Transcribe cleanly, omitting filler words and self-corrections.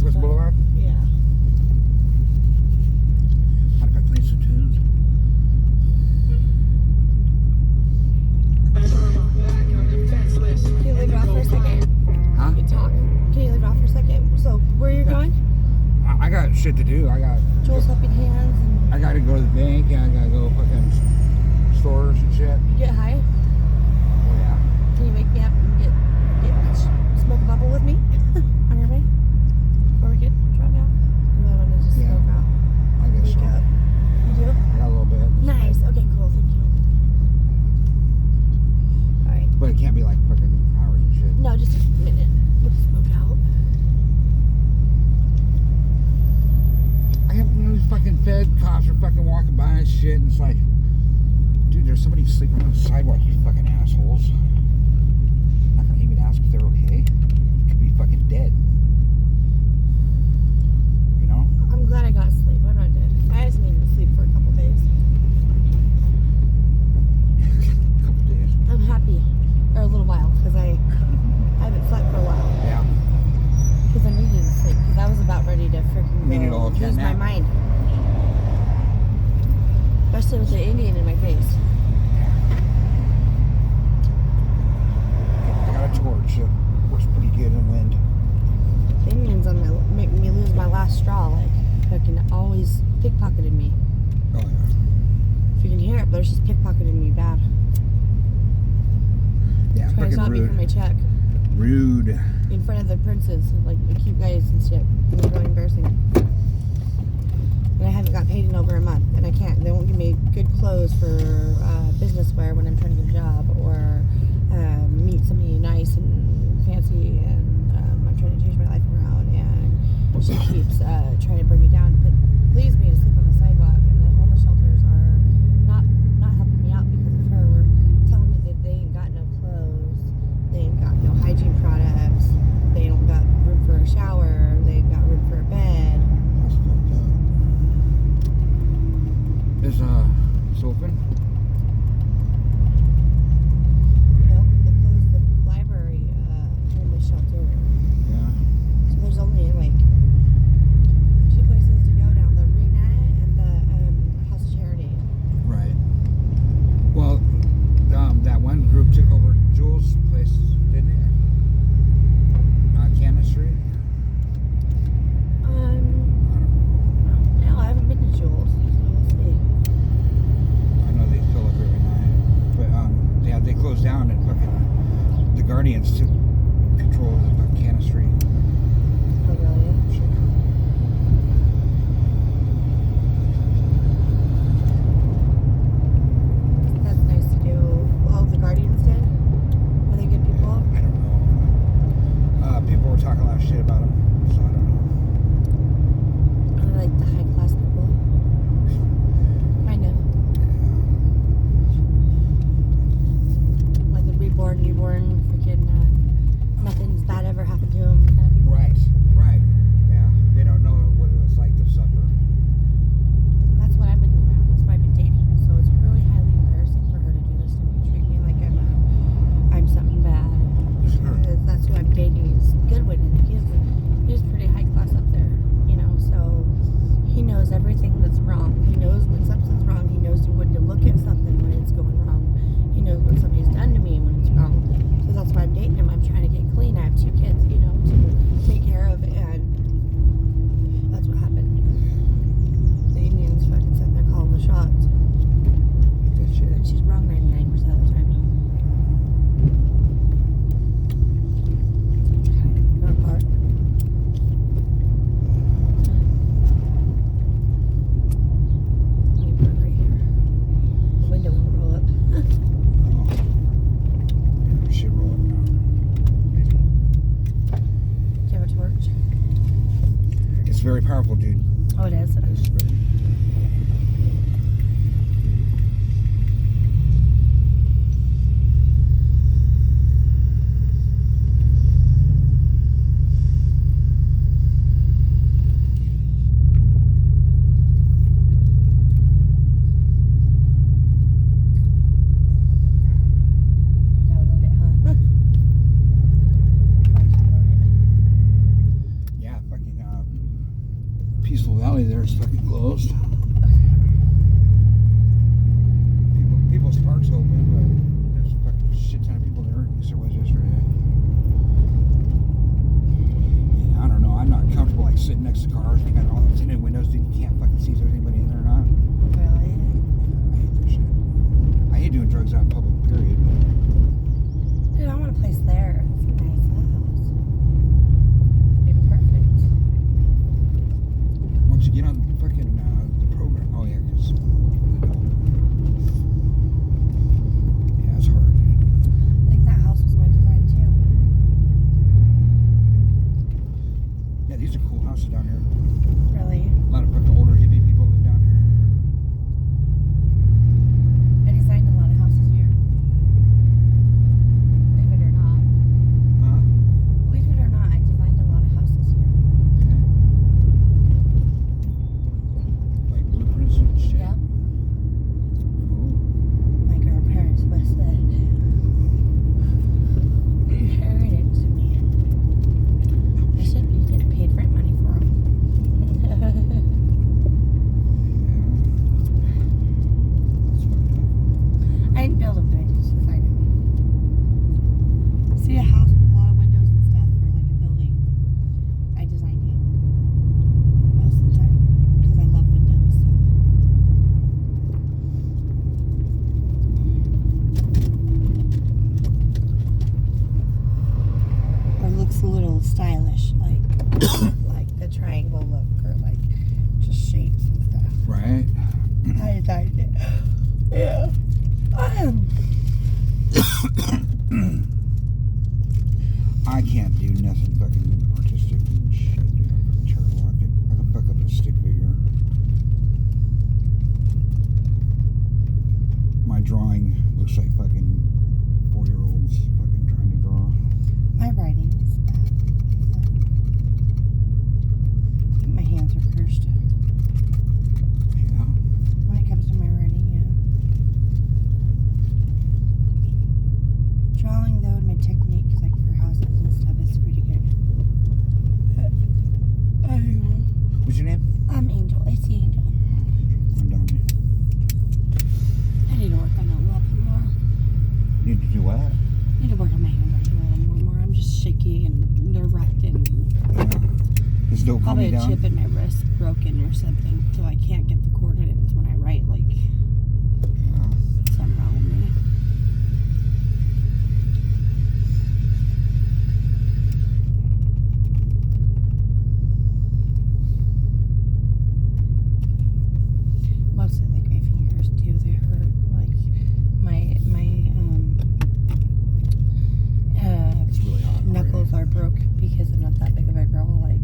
Southwest Boulevard? Yeah. Mind if I play some tunes? Can you leave it off for a second? Huh? You talk. Can you leave it off for a second? So, where are you going? I got shit to do. Joel's helping hands and I gotta go to the bank and I gotta go fucking stores and shit. you get high. Oh yeah. Can you wake me up and get smoke a bubble with me on your way? Before we get drop out? You really want to just Yeah. smoke out? I guess Wake so. up. You do? I got a little bit. Nice. Okay, cool. Thank you. Alright. But it can't be like fucking hours and shit. No, just a minute. We'll just smoke out. I have these fucking Fed cops are fucking walking by and shit, and it's like, dude, there's somebody sleeping on the sidewalk, you fucking assholes. Not gonna even ask if they're okay. Could be fucking dead. You know? I'm glad I got sleep. I'm not dead. I just needed to sleep for a couple days. A couple days. I'm happy. Or a little while, because I haven't slept for a while. Yeah. Because I needed to sleep. Because I was about ready to freaking You need go all of lose my that. mind. Especially with the Indian in my face. I got a torch that works pretty good in wind. The Indians on my make me lose my last straw. Like, fucking always pickpocketed me. Oh yeah. If you can hear it, but it's just pickpocketing me bad. Yeah, Trying to fucking stop me from my rude. check. Rude. In front of the princes, like the cute guys and shit. It was really embarrassing. And I haven't got paid in over a month, and I can't. They won't give me good clothes for business wear when I'm trying to get a job, or meet somebody nice and fancy, and I'm trying to change my life around. And she keeps trying to bring me down, but leaves me to sleep on the sidewalk. And the homeless shelters are not helping me out because of her telling me that they ain't got no clothes, they ain't got no hygiene products, they don't got room for a shower, they ain't got room for a bed. That's fucked up. Is it's open? Nope, they closed the library homeless shelter. Yeah. So there's only like 2 places to go now: the Arena and the House of Charity. Right. Well, that one group took over Jules' place, didn't they? Cannon Street? I don't know. No, I haven't been to Jules. So we'll see. I know they fill up every night. But, yeah, they closed down and fucking the Guardians took control of the Cannon Street. Oh, really? That's nice to do. Oh, the Guardians did? Are they good people? I don't know. People were talking a lot of shit about them, so I don't know. Are they like the high class people? Kind of. Like the reborn, newborn, freaking nothing's bad ever happened to them kind of people. Right, right. Yeah, they don't know what it's like to suffer. That's what I've been around. That's what I've been dating. So it's really highly embarrassing for her to do this to me. Treat me like I'm something bad. Sure. Because that's who I'm dating. He's Goodwin, and he's pretty high class up there, you know. So he knows everything that's wrong. He knows when something's wrong. He knows when to look at something when it's going wrong. He knows what somebody's done to me when it's wrong. So that's why I'm dating him. I'm trying to get clean. I have 2 kids, you know, to take care of, and that's what happened. The Indians fucking sitting there calling the shots. Get that shit. And she's wrong 99% of the time. Not part. Let me put it right here. The window won't roll up. Oh. Shit rolling now. Maybe. Do you have a torch? It's very powerful, dude. Oh, it is. It's very... Gotta load it, huh? I should load it. Yeah, fucking there's fucking closed. People's park's open, but there's a fucking shit ton of people there. At least there was yesterday. Yeah, I don't know. I'm not comfortable like sitting next to cars. They got all those tinted windows. Dude, you can't fucking see if there's anybody in there or not. Really? I hate that shit. I hate doing drugs out in public, period. Dude, I want a place there. It's a nice house. It'd be perfect. Once you get on the fucking the program, oh yeah, because yeah, it's hard, dude. I think that house was my design too. Yeah, these are cool houses down here. Really? A lot of fucking older hippie people live down here. I designed a lot of houses here. Believe it or not. Huh? Believe it or not, I designed a lot of houses here. Yeah. Like blueprints and shit. Yep. Cool. My grandparents must have inherited it to me. I should be getting paid rent money for them. Yeah. That's fucked up. I didn't build them, I just designed them. See a house with a lot of windows and stuff for like a building. I designed it most of the time because I love windows. So. Or it looks a little stylish, like like the triangle look, or like just shapes and stuff. Right. I designed it. Yeah. I can't do nothing fucking artistic and shit, dude. I'm fucking terrible. I can fuck up a stick figure. My drawing looks like fucking 4-year-olds fucking trying to draw. My writing is bad. I think my hands are cursed. Yeah. When it comes to my writing, yeah. Drawing, though, and my technique, like for houses and stuff, is pretty good. What's your name? I'm Angel. I see Angel. I'm Donnie. I need to work on that a little bit more. Need to do what? I need to work on my handwriting a little more. I'm just shaky and nerve-wracked and Just don't calm probably me a down. chip in my wrist broken or something, so I can't get the coordinates when I write. Like, Yeah. something wrong with me. Mostly like my fingers too. They hurt. Like my It's really hot. knuckles are broke because I'm not that big of a girl. Like